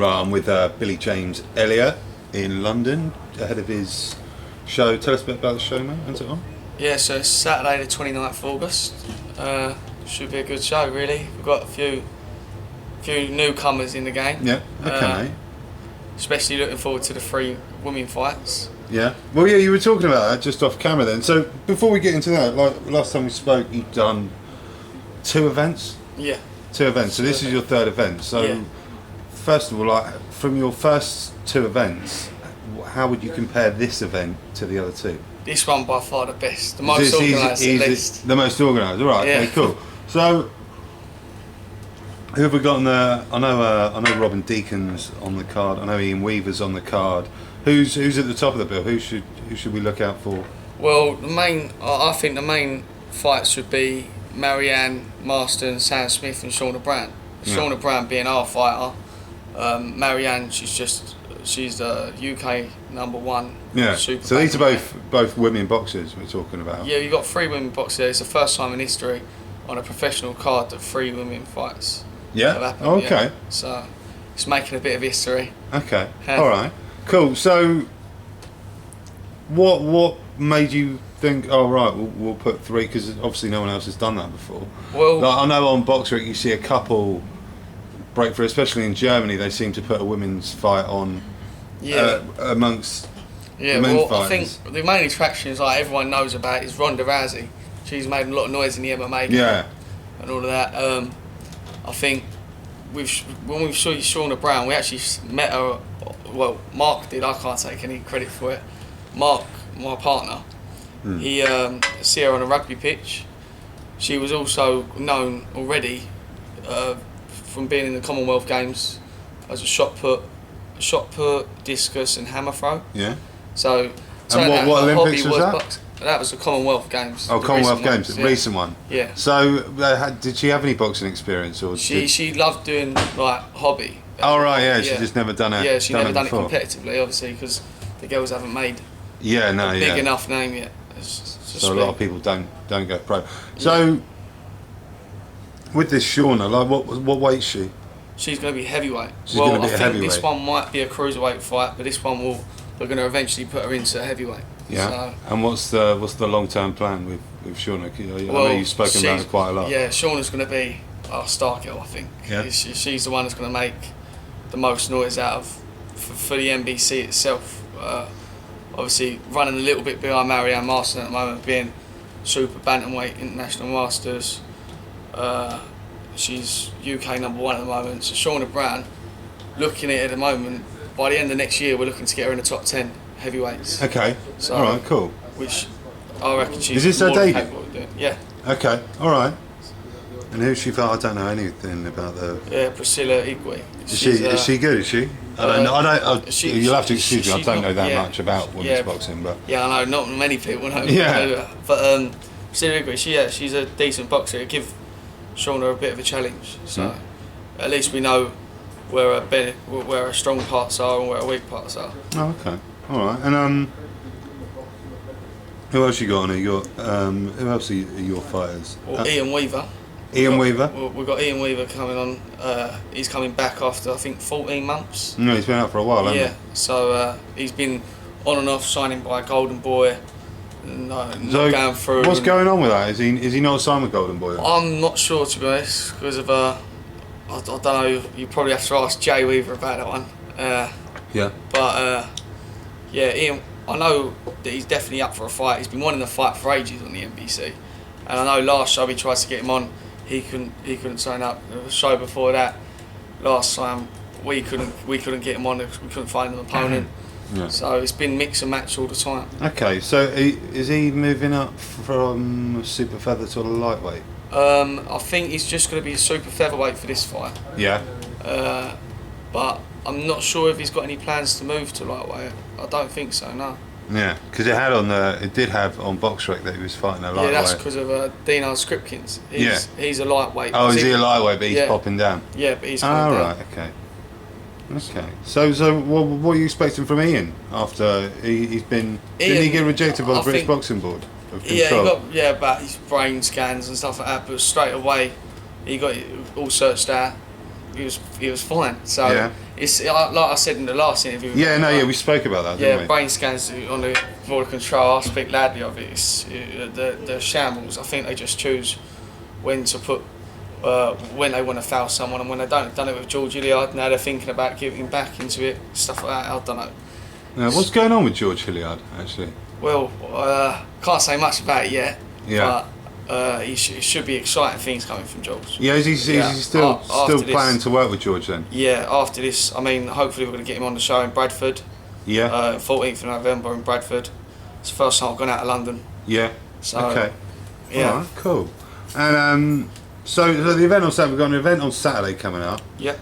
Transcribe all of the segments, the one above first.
Right, I'm with Billy James Elliott in London ahead of his show. Tell us a bit about the show, mate. When's it on? Yeah, so it's Saturday the 29th of August. Should be a good show, really. We've got a few newcomers in the game. Yeah, okay, mate. Especially looking forward to the 3 women fights. Yeah. Well, yeah, you were talking about that just off camera then. So before we get into that, like last time we spoke, you'd done 2 events? Yeah. 2 events. So this is your 3rd event. So yeah. First of all, like from your first 2 events, how would you compare this event to the other 2? This one by far the best. The most organised at least. The most organised, alright, yeah. Okay, cool. So who have we got on there? I know Robin Deacon's on the card. I know Ian Weaver's on the card. Who's at the top of the bill? Who should we look out for? Well, I think the main fights should be Marianne Marston, Sam Smith, and Shauna Brown. Yeah. Shauna Brown being our fighter. Marianne, she's the UK #1. Yeah. Super So these are both women boxers we're talking about. Yeah, you've got 3 women boxers. It's the first time in history on a professional card that 3 women fights. Yeah. Have happened, Okay. Yeah. So it's making a bit of history. Okay. All right. Cool. So what made you think? Oh right, we'll put 3 because obviously no one else has done that before. Well, like, I know on BoxRec you see a couple break through, especially in Germany. They seem to put a women's fight on. Yeah. Amongst. Yeah. Well, I think the main attraction is like everyone knows about is Ronda Rousey. She's made a lot of noise in the MMA game. Yeah. And all of that. I think when we saw Shauna Brown, we actually met her. Well, Mark did. I can't take any credit for it. Mark, my partner, he see her on a rugby pitch. She was also known already from being in the Commonwealth Games as a shot put, discus, and hammer throw. Yeah. So. And what Olympics was that? Boxing. That was the Commonwealth Games. Oh, Commonwealth Games, the recent one. Yeah. So, did she have any boxing experience, or she loved doing like hobby? Oh right, yeah. She just never done it. Yeah, she never done it before. competitively, obviously, because the girls haven't made a big enough name yet. So a lot of people don't go pro. So, with this Shauna, like what weight is she? She's going to be heavyweight. She's going to be a heavyweight. This one might be a cruiserweight fight, but this one we're going to eventually put her into a heavyweight. Yeah. So, and what's the long term plan with Shauna? I know you've spoken about it quite a lot. Yeah, Shauna's going to be our star girl, I think. Yeah. She's the one that's going to make the most noise out of for the NBC itself. Obviously, running a little bit behind Marianne Marston at the moment, being super bantamweight international masters. She's UK #1 at the moment. So Shauna Brown, looking at it at the moment, by the end of next year, we're looking to get her in the top 10 heavyweights. Okay. So, all right. Cool. Which I reckon she's Is this her more than debut? capable of doing. Yeah. Okay. All right. And who's she fought? I don't know anything about the. Yeah, Priscilla Igwe. Is she good? Is she? I don't know. You'll have to excuse me. I don't know that much about women's boxing, but. Yeah, I know. Not many people know. Yeah. But Priscilla Igwe, she's a decent boxer. Give Shauna a bit of a challenge. So at least we know where her strong parts are and where her weak parts are. Oh, okay. All right. And who else you got on here? You got who else are your fighters? Well, Ian Weaver. Weaver? We've got Ian Weaver coming on. He's coming back after, I think, 14 months. No, he's been out for a while, hasn't he? Yeah, so he's been on and off signing by Golden Boy. Not going through. What's going on with that? Is he not signed with Golden Boy? I'm not sure, to be honest, because of I don't know. You probably have to ask Jay Weaver about that one. Yeah. But yeah, Ian, I know that he's definitely up for a fight. He's been wanting a fight for ages on the NBC, and I know last show we tried to get him on. He couldn't sign up. The show before that, last time we couldn't get him on because we couldn't find an opponent. Yeah. So it's been mix and match all the time. Okay, so is he moving up from super feather to a lightweight? I think he's just going to be a super featherweight for this fight. Yeah. But I'm not sure if he's got any plans to move to lightweight. I don't think so, no. Yeah, because it did have on BoxRec that he was fighting a lightweight. Yeah, that's because of Dino Skripkins. He's a lightweight. Oh, is he a lightweight, but he's popping down? Yeah, but he's coming down. Right, okay. Okay. So what are you expecting from Ian after he's been? Didn't he get rejected by the British Boxing Board? Yeah, about his brain scans and stuff like that. But straight away, he got it all searched out. he was fine. So Yeah. it's like I said in the last interview. Yeah, no, yeah, we spoke about that, didn't Yeah, we? brain scans on the border control. I speak loudly of it. It's the shambles. I think they just choose when to put. When they want to foul someone and when they don't. I've done it with George Elliott. Now they're thinking about giving back into it, stuff like that. I don't know. What's going on with George Hilliard, actually? Well, can't say much about it yet. Yeah. But it should be exciting things coming from George. Yeah, is he still After this- planning to work with George then? Yeah, after this, I mean, hopefully we're going to get him on the show in Bradford. Yeah. 14th of November in Bradford. It's the first time I've gone out of London. Yeah. So, Okay. Yeah. Alright, cool. And so the event on Saturday, we've got an event on Saturday coming up. Yeah.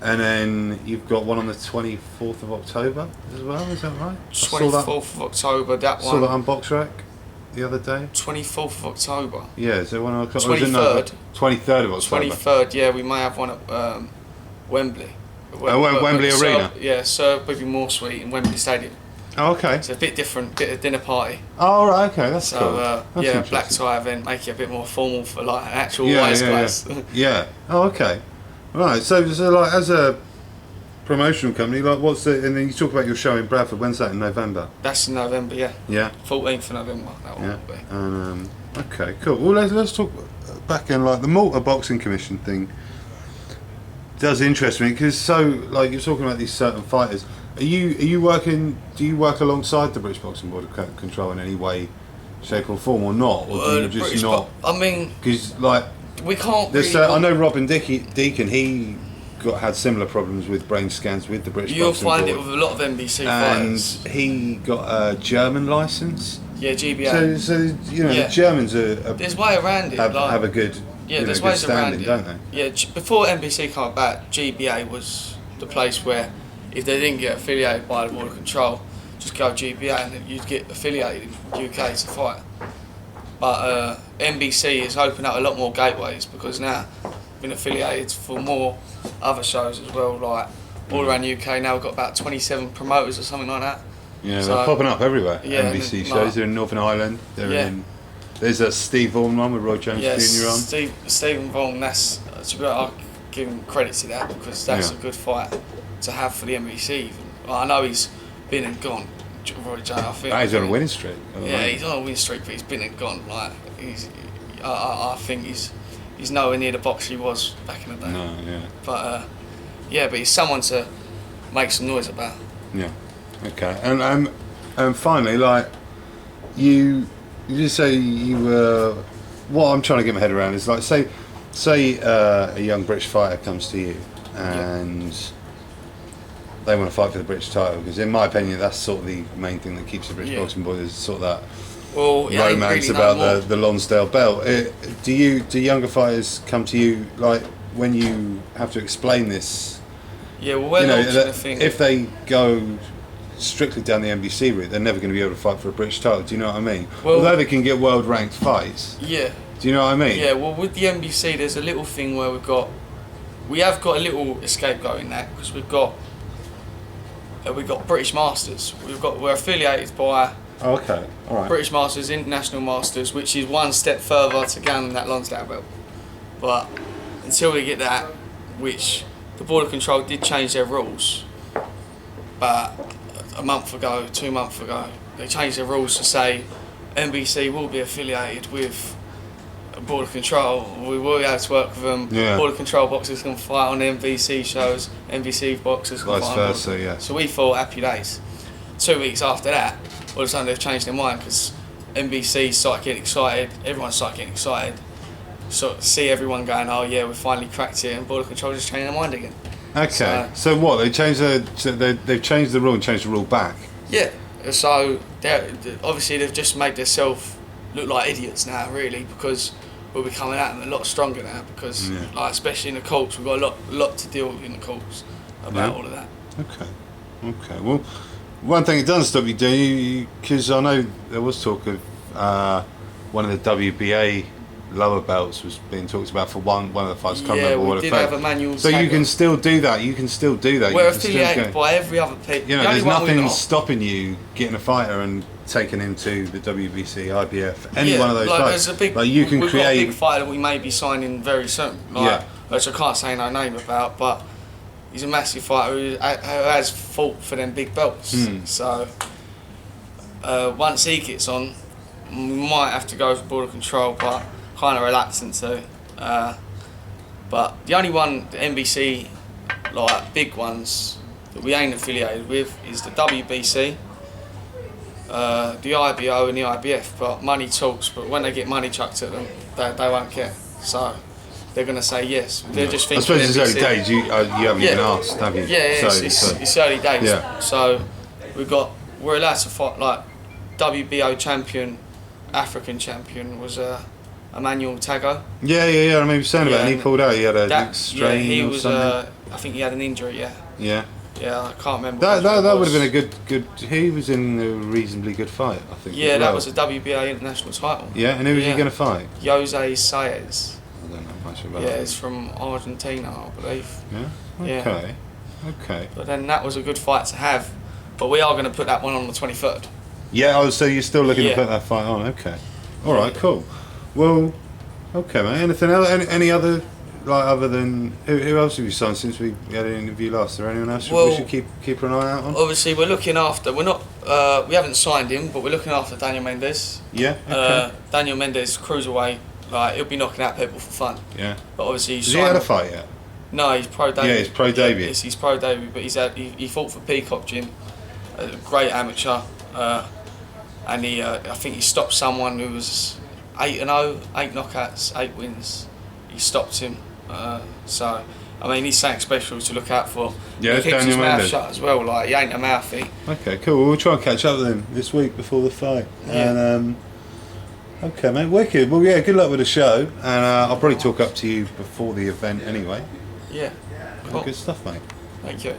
And then you've got one on the 24th of October as well, is that right? 24th of October, that I saw that one. on Box Rack the other day. 24th of October. Yeah, is there one on 23rd. 23rd of October. 23rd, yeah, we may have one at Wembley. Wembley Arena? Yeah, Sir Bobby Moore Suite in Wembley Stadium. Oh, okay. It's a bit different, bit of dinner party. Oh, right, okay, that's So, cool. That's yeah, interesting. black tie event, make it a bit more formal for like actual Yeah, wise yeah, guys. Yeah. Oh, okay. Right. So like as a promotional company, like what's the? And then you talk about your show in Bradford. When's that? In November. That's in November, yeah. Yeah. 14th of November, that one Yeah. will be. And okay, cool. Well, let's talk back in like the Malta Boxing Commission thing. Does interest me because like you're talking about these certain fighters. Are you working? Do you work alongside the British Boxing Board of Control in any way, shape or form, or not? Or do you The just British not? I mean, Because like we can't there's, really... I know Robin Deacon. He had similar problems with brain scans with the British You'll Boxing find Board. it with a lot of NBC And fighters. he got a German license. Yeah, GBA. So you know Yeah. the Germans There's way around it. have like, a good yeah, you know, there's good ways around standing, it. don't they? Yeah, before NBC came about, GBA was the place where if they didn't get affiliated by the Border Control, just go GBA and then you'd get affiliated in UK to fight. But NBC has opened up a lot more gateways because now been affiliated for more other shows as well, like all around the UK. Now we've got about 27 promoters or something like that. Yeah, So- they're popping up everywhere. Yeah, NBC and, shows. like- They're in Northern Ireland. They're Yeah. in. There's a Steve Vaughan one with Roy Jones Jr. on. Stephen Vaughan, that's, to be honest, I'll give him credit to that because that's Yeah. a good fight to have for the NBC. Even. I know he's been and gone. Roy Jones, I think. He's on a winning streak. at the Yeah, moment. he's on a win streak, but he's been and gone. Like I think he's nowhere near the boxer he was back in the day. No, yeah, But but he's someone to make some noise about. yeah. Okay, and finally, like you just say you were. What I'm trying to get my head around is like say a young British fighter comes to you and they want to fight for the British title because in my opinion that's sort of the main thing that keeps the British boxing board is sort of that Well, it ain't romance really about no more. the Lonsdale belt. Do younger fighters come to you like when you have to explain this? Yeah, well, we're You know, launching that a thing. if they go strictly down the NBC route, they're never going to be able to fight for a British title. Do you know what I mean? Well- Although they can get world ranked fights. Yeah. Do you know what I mean? Yeah, well, with the NBC, there's a little thing where we have got a little scapegoat in that because we've got British Masters. We're affiliated by Oh, okay. All right. British Masters, International Masters, which is one step further to gain that Lonsdale belt. But until we get that, which the Border Control did change their rules, but a month ago, 2 months ago, they changed their rules to say NBC will be affiliated with Border Control. We will be able to work with them. Yeah. Border Control boxers can fight on NBC shows. NBC boxers can Vice fight on versa, Border- yeah. So we thought happy days. 2 weeks after that, all of a sudden they've changed their mind because NBC started getting excited. Everyone started getting excited. So see everyone going, oh yeah, we finally cracked it, and Border Control just changed their mind again. Okay. So what? They've changed the rule and changed the rule back. Yeah. So obviously they've just made themselves look like idiots now, really, because we'll be coming at them a lot stronger now. Because Yeah. like especially in the courts, we've got a lot to deal with in the courts about Yeah. all of that. Okay. Well, one thing it doesn't stop you doing, because I know there was talk of one of the WBA lower belts was being talked about for one of the fights. Can't Yeah, remember we what it did felt. have a manual. So you tag can on. still do that. You can still do that. We're You can still affiliated go- by every other people. You know, the there's only one we're nothing not- stopping you getting a fighter and taking him to the WBC, IBF, any Yeah, one of those like fights. there's a big, like you can we've got a create. big fighter that we may be signing very soon. Like, Yeah. which I can't say no name about, but he's a massive fighter who has fought for them big belts. So once he gets on, we might have to go for Border Control, but kind of reluctant to. But the only one, the NBC, like big ones that we ain't affiliated with is the WBC, the IBO and the IBF. But money talks. But when they get money chucked at them, they won't care. So they're going to say yes. They're just I thinking. suppose it's early days. You haven't Yeah. even asked, have you? Yeah, it's early days. Yeah. So we're allowed to fight like WBO champion, African champion was Emmanuel Tago. Yeah. I remember you saying about it. And he pulled out. He had a strain he or was. something. I think he had an injury. Yeah. Yeah. I can't remember. That would have been a good. He was in a reasonably good fight, I think. Yeah, that was a WBA international title. Yeah, and who was he going to fight? Jose Saez. I don't know much about. Yeah, him. it's from Argentina, I believe. Yeah. Okay. Okay. But then that was a good fight to have. But we are going to put that one on the 23rd. Yeah. Oh, so you're still looking to Yeah. put that fight on? Okay. All right. Cool. Well. Okay, mate. Anything else? Any other? Like other than who else have you signed since we had an interview last? Is there anyone else we should keep an eye out on? Obviously, we're looking after. We're not. We haven't signed him, but we're looking after Daniel Mendes. Yeah. Okay. Daniel Mendes, cruiserweight. Like he'll be knocking out people for fun. Yeah. But obviously, Has he had a fight yet? No, he's pro debut. Yeah, he's pro debut. Yes, he's pro debut, but he fought for Peacock Gym, a great amateur, and I think he stopped someone who was 8-0, 8 knockouts, 8 wins. He stopped him. So, I mean, he's something special to look out for. Yeah, he keeps Daniel his mouth Mendes. shut as well. Like he ain't a mouthy. Okay, cool. Well, we'll try and catch up with him this week before the fight. Yeah. And okay, mate, wicked. Well, yeah, good luck with the show, and I'll probably talk up to you before the event anyway. Yeah. Cool. Good stuff, mate. Thank you.